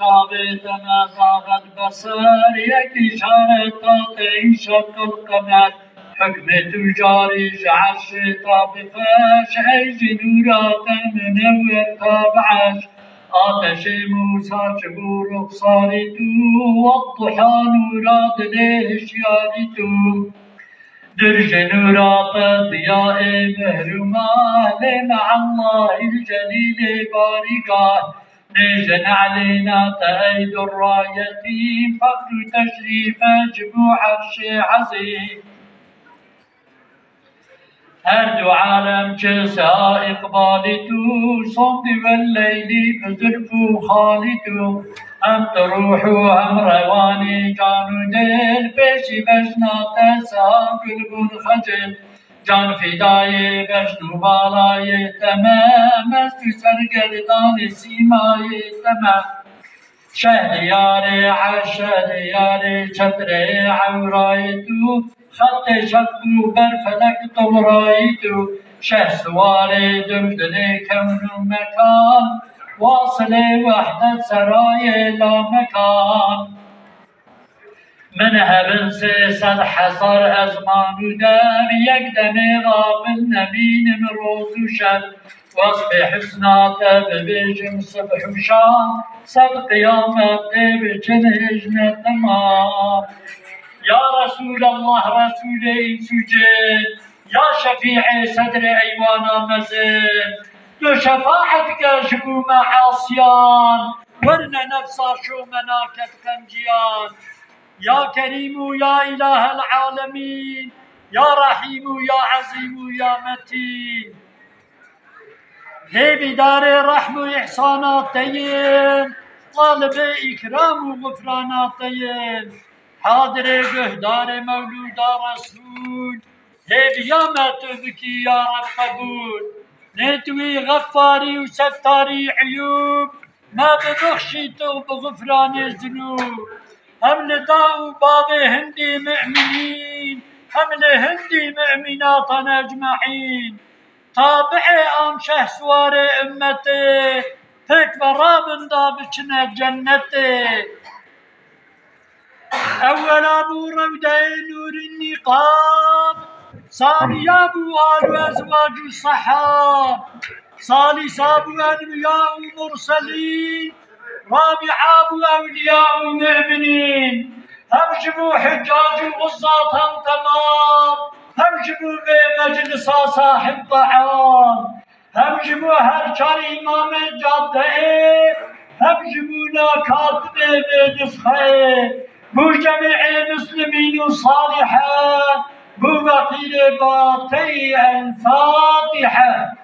ثابت ما زاغ البصر يك إشارة تعيش القمر حكم تجاري جعل شتاب فاش عيش نورات منور تابعش آتش موسى شبور صارتو والضحى نورات ليش يارتو درج نورات ضياء مهرمال مع الله الجليل باركاه نجن علينا تأيد الرايتين فقر تشريف جموع عرش عظيم هر دو عالم جسا إقبالتو صمد والليل بزلفو خالتو هم تروحو هم رواني جانو دل بشي بجنات سها قلبون خجل جان فدای بجنو بالای تمام است سرگردان سیمای تمام شهریار عشریار چتر عورای تو خط شقو بر فلک طورای تو شهسوار دلدل کون و مکان واصل وحدت سرای لا مکان من هبن 300,000 ازمان و دم یک دم غافل نبینم روز و شب وصف حسنات ببیجم صبح و شام صد قیامت بچن هجن تمام یا رسول الله رسول این سجن یا شفیع صدر ایوان مزن دو شفاعت کشبو معاصیان ورن نفسا شو مناکت قنجیان يا كريم يا إله العالمين يا رحيم يا عظيم يا متين هي بدار رحم وإحساناتين طالب إكرام وغفراناتين حاضر جهدار مولود رسول هي بيامت بكي يا رب قبول نتوي غفاري وستاري عيوب ما ببخشيته بغفران الذنوب هم لداء باب هندي مؤمنين هم لهندي مؤمنات أجمعين تابعي آن شهسوار أمتي فك ورابن دابشنا جنتي أول أبو رودة نور النقاب ثاني أبو آل أزواج الصحاب ثالث أبو أنبياء المرسلين رابع أبو أولياء المؤمنين هم جبوا حجاج وغزاة هم تمام هم جبوا بمجلس صاحب طعام هم جبوا هرشار إمام الجادة هم جبوا كاتب بنسخة بو جميع المسلمين صالحا بو وكيل باطي الفاتحة